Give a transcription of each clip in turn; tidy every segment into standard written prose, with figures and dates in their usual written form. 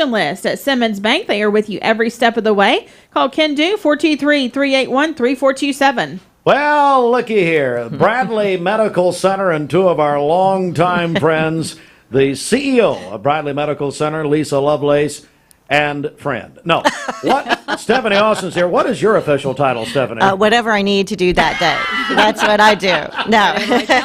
list at Simmons Bank. They are with you every step of the way. Call Ken Do 423-381-3427. Well, looky here. Bradley Medical Center and two of our longtime friends, the CEO of Bradley Medical Center, Lisa Lovelace, and friend. No. What? Stephanie Austin's here. What is your official title, Stephanie? Whatever I need to do that day. That's what I do. No. There we go.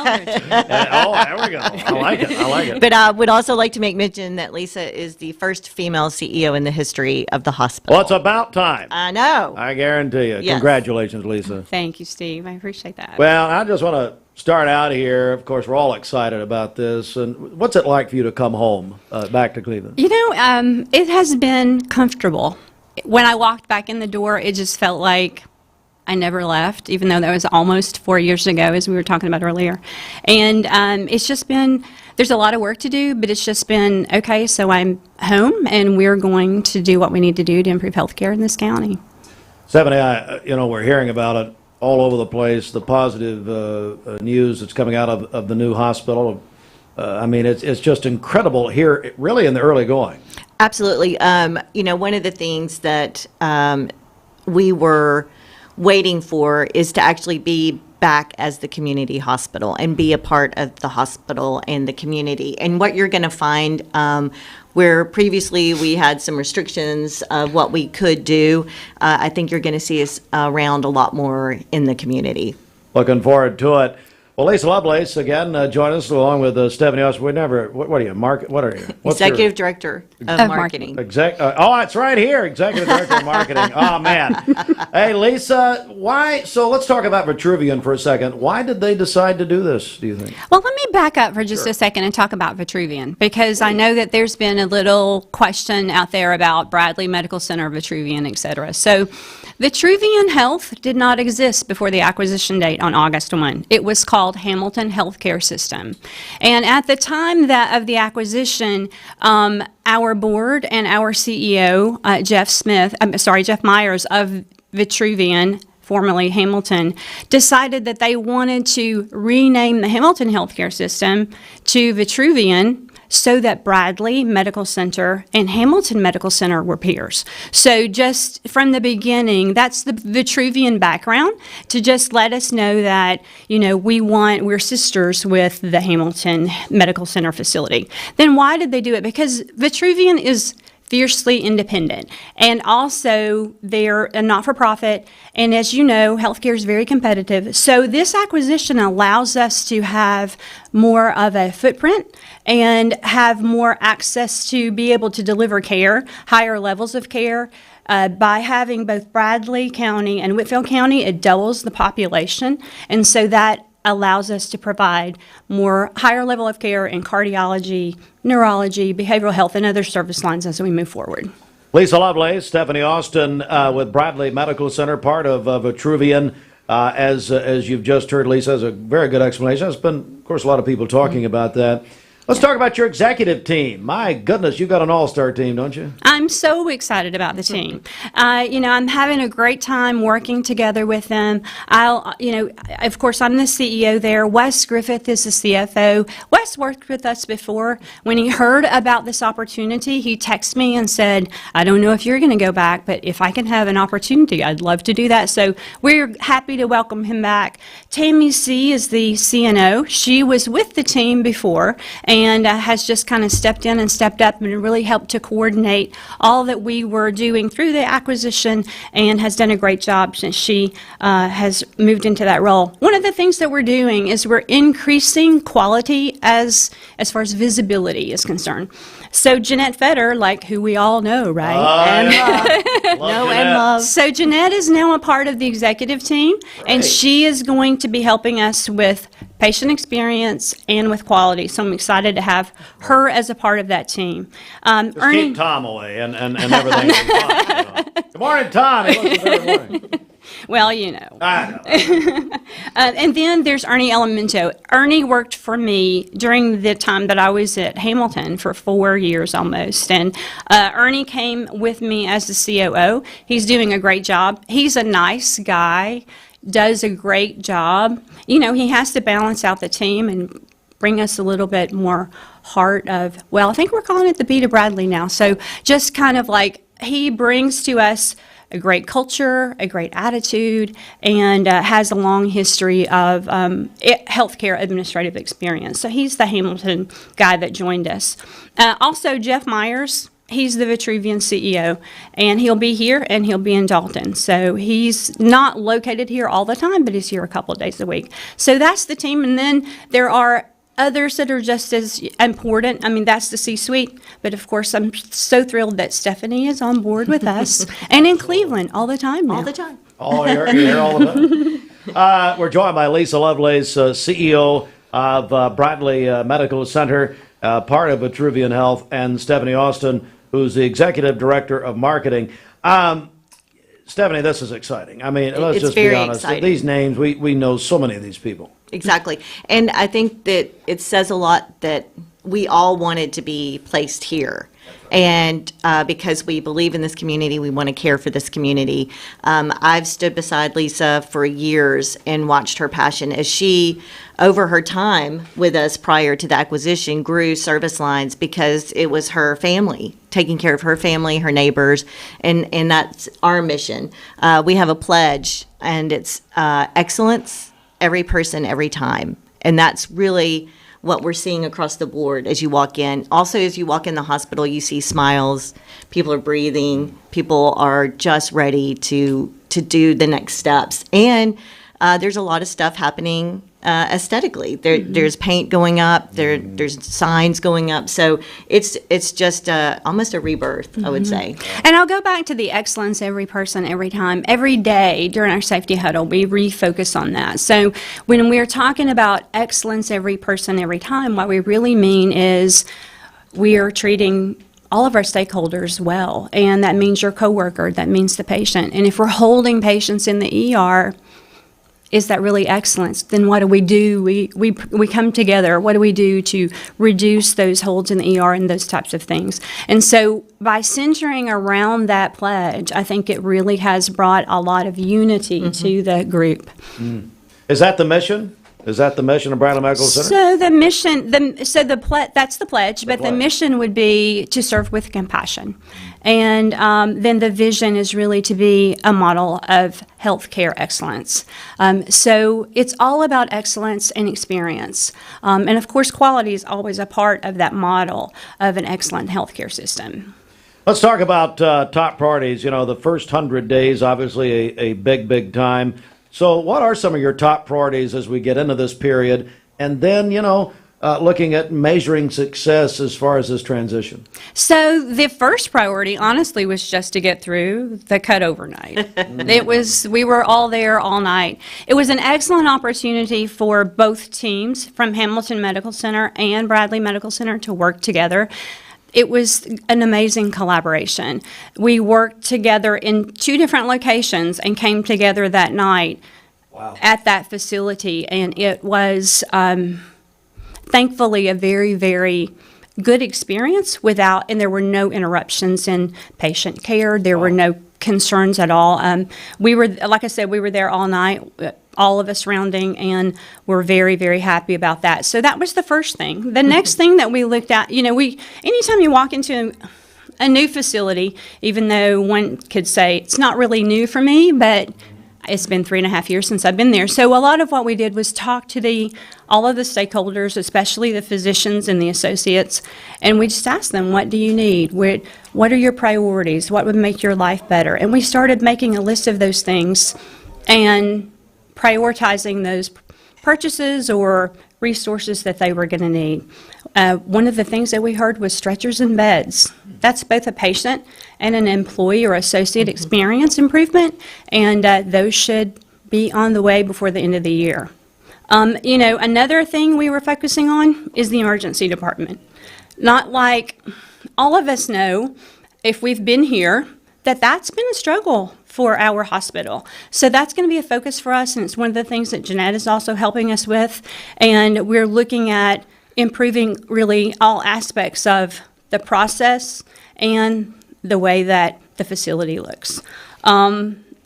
I like it. I like it. But I would also like to make mention that Lisa is the first female CEO in the history of the hospital. Well, it's about time. I know. I guarantee you. Yes. Congratulations, Lisa. Thank you, Steve. I appreciate that. Well, I just want to start out here. Of course, we're all excited about this. And what's it like for you to come home back to Cleveland? You know, it has been comfortable. When I walked back in the door, it just felt like I never left, even though that was almost 4 years ago, as we were talking about earlier. And it's just been, there's a lot of work to do, but it's just been, okay, so I'm home, and we're going to do what we need to do to improve healthcare in this county. Stephanie, we're hearing about it all over the place, the positive news that's coming out of the new hospital. I mean, it's just incredible here, really in the early going. Absolutely. One of the things that we were waiting for is to actually be back as the community hospital and be a part of the hospital and the community. And what you're going to find, where previously we had some restrictions of what we could do, I think you're going to see us around a lot more in the community. Looking forward to it. Well, Lisa Lovelace, again, join us along with Stephanie Austin. What are you, what are you? Executive Director of Marketing. It's right here, Executive Director of Marketing. Oh, man. Hey, Lisa, why? So let's talk about Vitruvian for a second. Why did they decide to do this, do you think? Well, let me back up for just a second and talk about Vitruvian, because I know that there's been a little question out there about Bradley Medical Center, Vitruvian, et cetera. So Vitruvian Health did not exist before the acquisition date on August 1. It was called Hamilton Healthcare System. And at the time of the acquisition, our board and our CEO, Jeff Myers of Vitruvian, formerly Hamilton, decided that they wanted to rename the Hamilton Healthcare System to Vitruvian, so that Bradley Medical Center and Hamilton Medical Center were peers. So just from the beginning, that's the Vitruvian background, to just let us know that, we're sisters with the Hamilton Medical Center facility. Then why did they do it? Because Vitruvian is fiercely independent, and also they're a not-for-profit, and as you know, healthcare is very competitive. So this acquisition allows us to have more of a footprint and have more access to be able to deliver care, higher levels of care. By having both Bradley County and Whitfield County, it doubles the population, and so that allows us to provide more higher level of care in cardiology, neurology, behavioral health, and other service lines as we move forward. Lisa Lovelace, Stephanie Austin with Bradley Medical Center, part of Vitruvian. As you've just heard, Lisa has a very good explanation. There's been, of course, a lot of people talking about that. Let's talk about your executive team. My goodness, you've got an all-star team, don't you? I'm so excited about the team. I'm having a great time working together with them. Of course, I'm the CEO there. Wes Griffith is the CFO. Wes worked with us before. When he heard about this opportunity, he texted me and said, I don't know if you're going to go back, but if I can have an opportunity, I'd love to do that. So we're happy to welcome him back. Tammy C. is the CNO. She was with the team before, and has just kind of stepped in and stepped up and really helped to coordinate all that we were doing through the acquisition, and has done a great job since she has moved into that role. One of the things that we're doing is we're increasing quality as far as visibility is concerned. So Jeanette Fetter, like who we all know, right? Love. So Jeanette is now a part of the executive team, and she is going to be helping us with patient experience and with quality. So I'm excited to have her as a part of that team. Just keep Tom away and everything. Good morning, Tom. He looks very morning. Well, I know. And then there's Ernie Elemento. Ernie worked for me during the time that I was at Hamilton for 4 years almost. And Ernie came with me as the COO. He's doing a great job. He's a nice guy, does a great job. He has to balance out the team and bring us a little bit more heart of, well, I think we're calling it the Beta Bradley now. So just kind of like he brings to us a great culture, a great attitude, and has a long history of healthcare administrative experience. So he's the Hamilton guy that joined us. Also, Jeff Myers, he's the Vitruvian CEO, and he'll be here and he'll be in Dalton. So he's not located here all the time, but he's here a couple of days a week. So that's the team, and then there are others that are just as important. I mean, that's the C-suite. But of course, I'm so thrilled that Stephanie is on board with us and in Cleveland all the time now. All the time. Oh, you're here all the time. We're joined by Lisa Lovelace, CEO of Bradley Medical Center, part of Vitruvian Health, and Stephanie Austin, who's the executive director of marketing. Stephanie, this is exciting. I mean, let's It's just be very honest. exciting. These names, we know so many of these people. Exactly. And I think that it says a lot that we all wanted to be placed here. And because we believe in this community, we want to care for this community. I've stood beside Lisa for years and watched her passion as she, over her time with us prior to the acquisition, grew service lines because it was her family, taking care of her family, her neighbors, and that's our mission. We have a pledge, and it's excellence, every person, every time. And that's really what we're seeing across the board as you walk in. Also, as you walk in the hospital, you see smiles, people are breathing, people are just ready to do the next steps. And there's a lot of stuff happening aesthetically. There's paint going up, there's signs going up. So it's just almost a rebirth, I would say. And I'll go back to the excellence every person, every time, every day during our safety huddle, we refocus on that. So when we're talking about excellence every person, every time, what we really mean is we are treating all of our stakeholders well. And that means your coworker, that means the patient. And if we're holding patients in the ER, is that really excellence? Then what do? We come together. What do we do to reduce those holds in the ER and those types of things? And so by centering around that pledge, I think it really has brought a lot of unity to the group. Is that the mission? Is that the mission of Bradley Medical Center? So the mission, that's the pledge, but the pledge. mission would be to serve with compassion. And then the vision is really to be a model of healthcare excellence. So it's all about excellence and experience. And of course, quality is always a part of that model of an excellent healthcare system. Let's talk about top priorities. You know, the first 100 days, obviously a big time. So what are some of your top priorities as we get into this period? And then, looking at measuring success as far as this transition. So the first priority, honestly, was just to get through the cutover night. We were all there all night. It was an excellent opportunity for both teams from Hamilton Medical Center and Bradley Medical Center to work together. It was an amazing collaboration. We worked together in 2 different locations and came together that night at that facility. And it was thankfully a very, very good experience and there were no interruptions in patient care. There were no concerns at all. Like I said, we were there all night, all of us rounding, and we're very, very happy about that. So that was the first thing. The next thing that we looked at, anytime you walk into a new facility, even though one could say it's not really new for me, but it's been 3.5 years since I've been there. So a lot of what we did was talk to all of the stakeholders, especially the physicians and the associates, and we just asked them, what do you need? What are your priorities? What would make your life better? And we started making a list of those things and prioritizing those purchases or resources that they were going to need. One of the things that we heard was stretchers and beds. That's both a patient and an employee or associate experience improvement, and those should be on the way before the end of the year. Another thing we were focusing on is the emergency department. Not like all of us know, if we've been here, that's been a struggle for our hospital. So that's going to be a focus for us, and it's one of the things that Jeanette is also helping us with. And we're looking at improving really all aspects of the process and the way that the facility looks.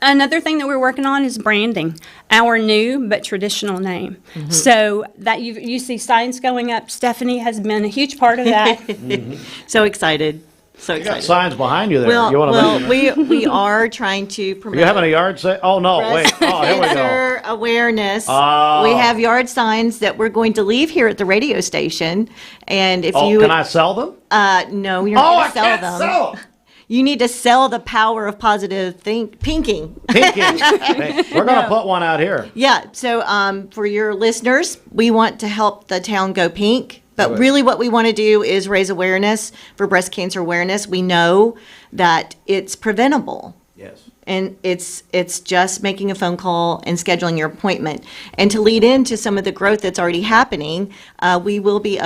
another thing that we're working on is branding our new but traditional name. So that you see signs going up. Stephanie has been a huge part of that. So excited. So You got excited. signs behind you there. Well, You want to mention it? we are trying to promote. You having a yard sale? Oh, no, wait. Oh, here we go. Cancer awareness. Oh. We have yard signs that we're going to leave here at the radio station, and if Oh, you can I sell them? no, you're Oh, not I going to sell can't them. sell them. You need to sell the power of positive pinking. Pinky. Hey, we're going to put one out here. Yeah. So for your listeners, we want to help the town go pink. But Okay. really what we want to do is raise awareness for breast cancer awareness. We know that it's preventable. Yes. And it's just making a phone call and scheduling your appointment. And to lead into some of the growth that's already happening, we will be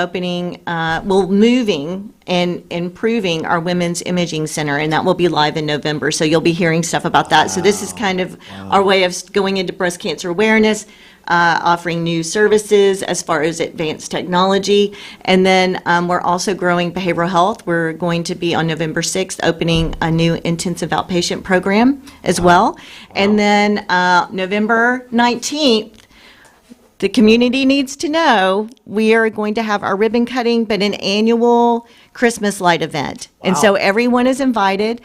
moving and improving our Women's Imaging Center, and that will be live in November. So you'll be hearing stuff about that. So this is kind of our way of going into breast cancer awareness, offering new services as far as advanced technology. And then we're also growing behavioral health. We're going to be on November 6th opening a new intensive outpatient program as well. And then November 19th, the community needs to know we are going to have our ribbon cutting, but an annual Christmas light event. And so everyone is invited.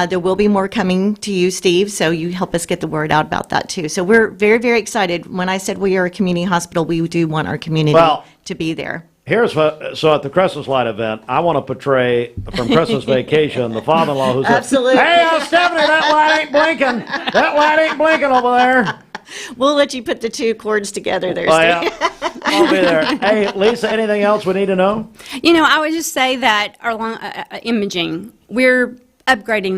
There will be more coming to you, Steve, so you help us get the word out about that too. So we're very, very excited. When I said we are a community hospital, we do want our community Well- to be there. Here's what, so at the Christmas light event, I want to portray from Christmas Vacation, the father-in-law who said, Absolutely. "Hey, Stephanie, that light ain't blinking. That light ain't blinking over there." We'll let you put the two cords together there, Oh, Steve. yeah. I'll be there. Hey, Lisa, anything else we need to know? I would just say that our imaging, we're upgrading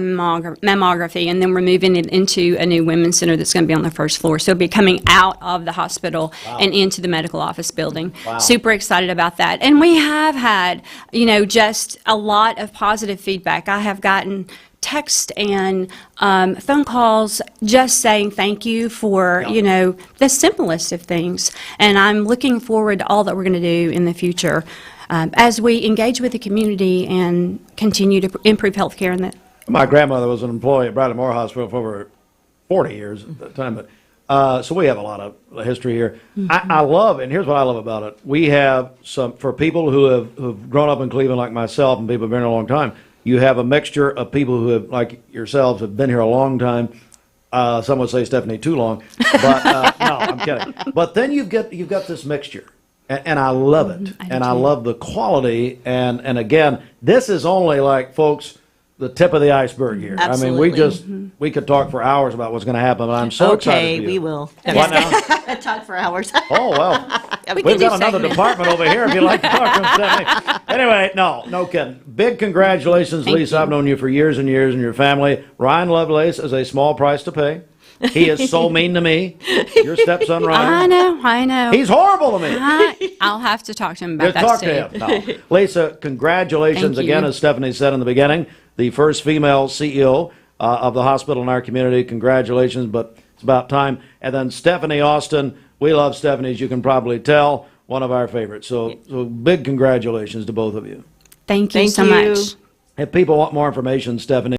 mammography, and then we're moving it into a new women's center that's going to be on the first floor. So it'll be coming out of the hospital and into the medical office building. Wow. Super excited about that. And we have had, just a lot of positive feedback. I have gotten text and phone calls just saying thank you for, the simplest of things. And I'm looking forward to all that we're going to do in the future as we engage with the community and continue to improve healthcare in that. My grandmother was an employee at Bradley Moore Hospital for over 40 years at that time, but so we have a lot of history here. I love, and here's what I love about it. We have some, for people who've grown up in Cleveland like myself and people who've been here a long time, you have a mixture of people who have, like yourselves, have been here a long time. Some would say, Stephanie, too long, but no, I'm kidding. But then you've got this mixture. And I love it, and I love the quality. And again, this is only like, folks, the tip of the iceberg here. I mean, Absolutely. we could talk for hours about what's going to happen, but I'm so excited Okay, for you. we will. What now? Talk for hours. Oh, well, We we've can do got another segments. department over here if you'd like to talk to them, Stephanie. Anyway, no kidding. Big congratulations, Thank Lisa. you. I've known you for years and years, and your family. Ryan Lovelace is a small price to pay. He is so mean to me. Your stepson, Ryan. I know. He's horrible to me. I'll have to talk to him about Just that, talk Steve. to him. No. Lisa, congratulations Thank again, you. as Stephanie said in the beginning, the first female CEO of the hospital in our community. Congratulations, but it's about time. And then Stephanie Austin, we love Stephanie, as you can probably tell, one of our favorites. So big congratulations to both of you. Thank you Thank so you. much. If people want more information, Stephanie,